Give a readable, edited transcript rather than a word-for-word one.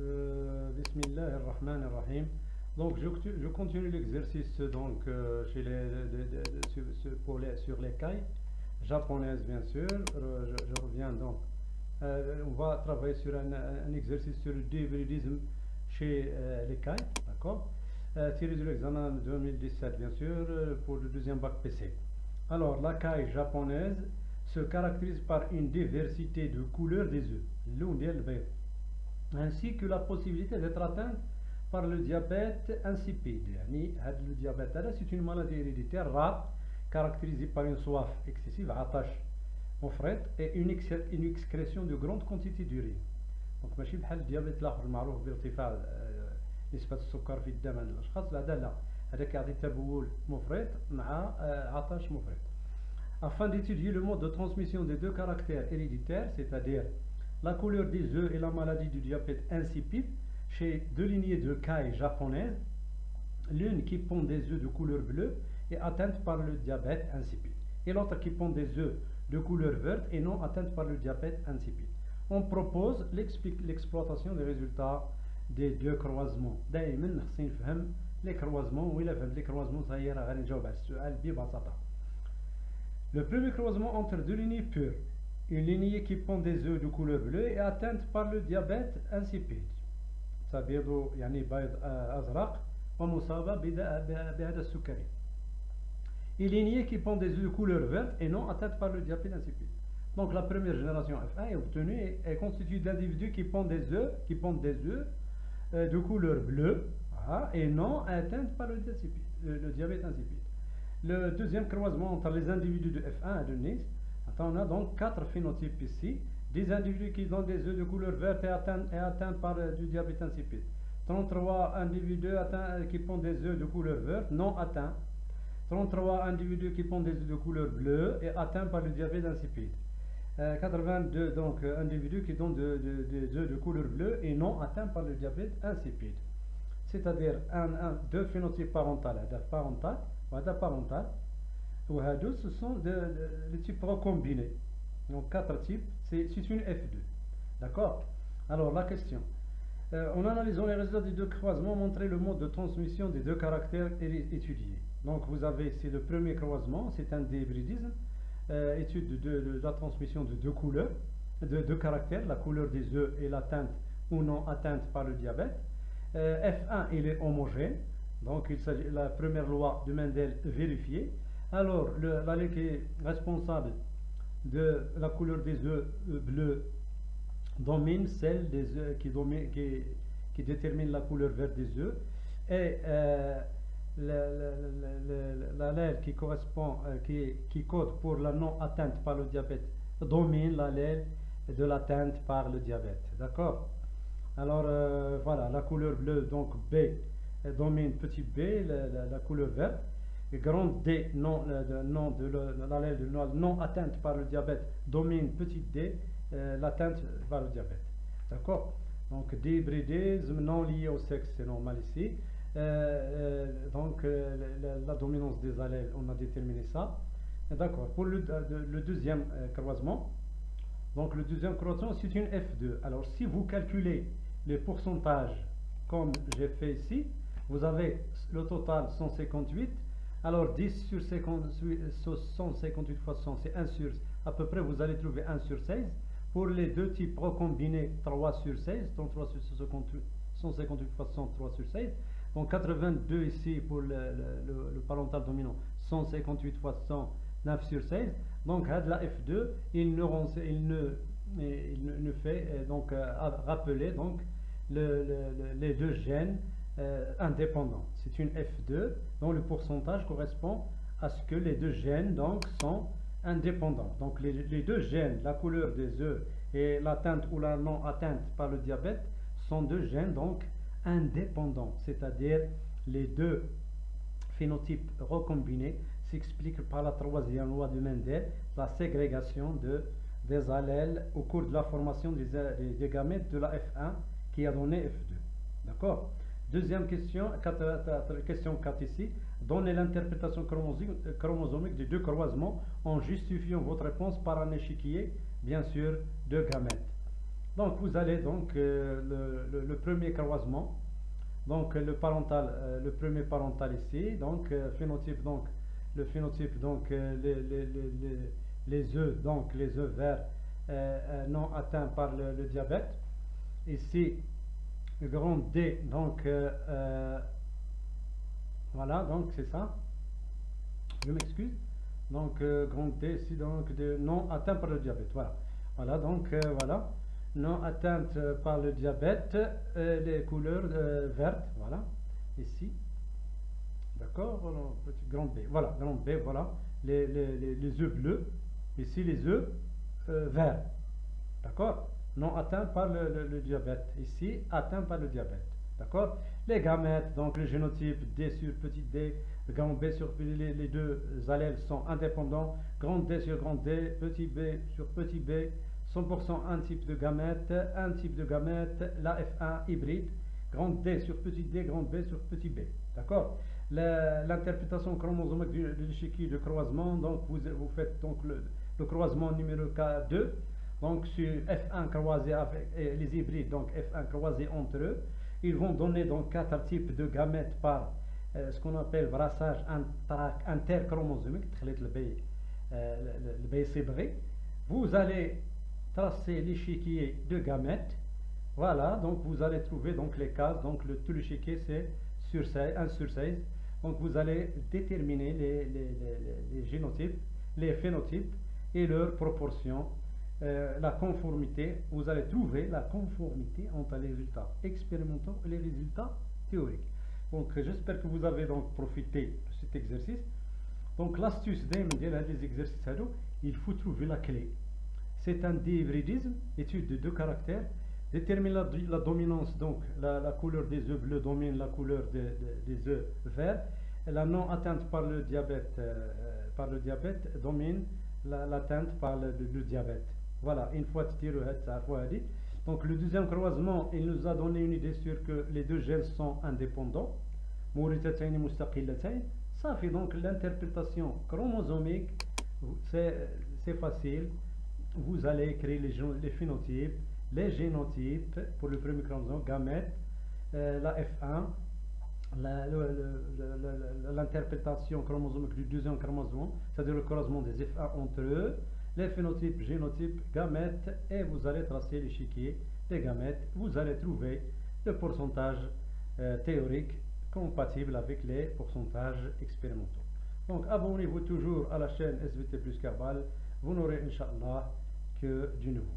Bismillah ar-Rahman ar-Rahim. Donc je continue l'exercice donc sur les cailles japonaises bien sûr. Je reviens donc. On va travailler sur un exercice sur le débridisme chez les cailles, d'accord? Tiré de l'examen 2017 bien sûr pour le deuxième bac PC. Alors la caille japonaise se caractérise par une diversité de couleurs des œufs, l'eau ainsi que la possibilité d'être atteinte par le diabète insipide. Le diabète c'est une maladie héréditaire rare caractérisée par une soif excessive, عطش مفرط et une excrétion de grande quantité d'urine. Donc ماشي بحال الديابيت الاخر المعروف بارتفاع نسبة السكر في الدم عند الاشخاص، لا لا هذا كيعطي تبول مفرط مع عطش مفرط. Afin d'étudier le mode de transmission des deux caractères héréditaires, c'est-à-dire la couleur des œufs et la maladie du diabète insipide, chez deux lignées de cailles japonaises, l'une qui pond des œufs de couleur bleue est atteinte par le diabète insipide, et l'autre qui pond des œufs de couleur verte et non atteinte par le diabète insipide. On propose l'exploitation des résultats des deux croisements. دائما خصني نفهم les croisements وإلا فهمت les croisements صاي راه غادي نجاوب على السؤال ببساطة. Le premier croisement entre deux lignées pures. Une lignée qui pond des œufs de couleur bleue est atteinte par le diabète insipide. تبيض يعني بيض أزرق ومصابة بهذا السكري. Une lignée qui pond des œufs de couleur verte et non atteinte par le diabète insipide. Donc la première génération F1 est obtenue et constituée d'individus qui pondent des œufs de couleur bleue et non atteintes par le diabète insipide. Le deuxième croisement entre les individus de F1 et de Nice, on a donc 4 phénotypes ici, des individus qui donnent des œufs de couleur verte et atteints par du diabète insipide. 33 individus qui pondent des œufs de couleur verte non atteints. 33 individus qui pondent des œufs de couleur bleue et atteints par le diabète insipide. 82 donc individus qui donnent des œufs de couleur bleue et non atteints par le diabète insipide. C'est-à-dire deux phénotypes parentaux, parental, ce sont les types recombinés. Donc 4 types, c'est une F2. D'accord? Alors la question. En analysant les résultats des deux croisements, montrez le mode de transmission des deux caractères étudiés. Donc vous avez ici le premier croisement, c'est un débridisme, étude de la transmission de deux couleurs, de deux caractères, la couleur des œufs et l'atteinte ou non atteinte par le diabète. F1 il est homogène, donc il s'agit de la première loi de Mendel vérifiée. Alors l'allée qui est responsable de la couleur des œufs bleus domine celle des œufs qui détermine la couleur verte des œufs, et l'allèle qui correspond qui code pour la non atteinte par le diabète domine l'allèle de l'atteinte par le diabète. D'accord? Alors voilà, la couleur bleue donc B domine petit b, la couleur verte, et grand D non de l'allèle de non atteinte par le diabète domine petit d, l'atteinte par le diabète. D'accord? Donc débridisme non lié au sexe, c'est normal ici. Donc la dominance des allèles, on a déterminé ça. D'accord. Pour le deuxième croisement, donc le deuxième croisement c'est une F2. Alors si vous calculez les pourcentages comme j'ai fait ici, vous avez le total 158. Alors 10 sur 158 fois 100 c'est 1 sur, à peu près vous allez trouver 1 sur 16. Pour les deux types recombinés, 3 sur 16, donc 3 sur 158 fois 100, 3 sur 16. Donc 82 ici pour le parental dominant, 158 fois 100, 9 sur 16. Donc la F2, il ne fait donc rappeler donc les deux gènes indépendants. C'est une F2 dont le pourcentage correspond à ce que les deux gènes donc sont indépendants. Donc les deux gènes, la couleur des œufs et l'atteinte ou la non atteinte par le diabète, sont deux gènes donc indépendants, c'est-à-dire les deux phénotypes recombinés s'expliquent par la troisième loi de Mendel, la ségrégation des allèles au cours de la formation des gamètes de la F1 qui a donné F2. D'accord? Deuxième question, question 4 ici. Donnez l'interprétation chromosomique des deux croisements en justifiant votre réponse par un échiquier, bien sûr, de gamètes. Donc vous allez donc le premier croisement, donc le premier parental ici, donc phénotype, donc le phénotype, donc les œufs, donc les œufs verts non atteints par le diabète. Ici, le grand D, donc voilà, donc c'est ça. Je m'excuse. Donc grand D ici, donc de non atteint par le diabète. Voilà. Voilà, donc voilà. Non atteinte par le diabète, les couleurs vertes, voilà, ici. D'accord, voilà, petit grand B. Voilà, grand B, voilà. Les œufs bleus. Ici, les œufs verts. D'accord? Non atteint par le diabète. Ici, atteint par le diabète. D'accord? Les gamètes, donc le génotype D sur petit d, grand B sur les deux allèles sont indépendants. Grand D sur grand D, petit b sur petit b, 100% un type de gamète, la F1 hybride. Grand D sur petit d, grand B sur petit b. D'accord? L'interprétation chromosomique de l'échiquier de croisement, donc vous faites donc le croisement numéro 2. Donc sur F1 croisé avec les hybrides, donc F1 croisé entre eux, ils vont donner donc 4 types de gamètes par ce qu'on appelle brassage interchromosomique, le BCBRI. Vous allez tracer l'échiquier de gamètes. Voilà, donc vous allez trouver donc les cases, donc tout l'échiquier c'est sur 16, 1 sur 16. Donc vous allez déterminer les génotypes, les phénotypes et leurs proportions. La conformité, vous allez trouver la conformité entre les résultats expérimentaux et les résultats théoriques. Donc j'espère que vous avez donc profité de cet exercice. Donc l'astuce des exercices, il faut trouver la clé. C'est un dihybridisme, étude de deux caractères. Détermine la dominance, donc la couleur des œufs bleus domine la couleur des œufs verts. La non atteinte par le diabète, domine l'atteinte par le diabète. Voilà, une fois tiré, donc le deuxième croisement, il nous a donné une idée sur que les deux gènes sont indépendants. Ça fait donc l'interprétation chromosomique, c'est facile. Vous allez écrire les phénotypes, les génotypes pour le premier chromosome, gamète, la F1, l'interprétation chromosomique du deuxième chromosome, c'est-à-dire le croisement des F1 entre eux, les phénotypes, génotypes, gamètes, et vous allez tracer l'échiquier des gamètes. Vous allez trouver le pourcentage théorique compatible avec les pourcentages expérimentaux. Donc abonnez-vous toujours à la chaîne SVT plus Kerbal, vous n'aurez Inch'Allah que du nouveau.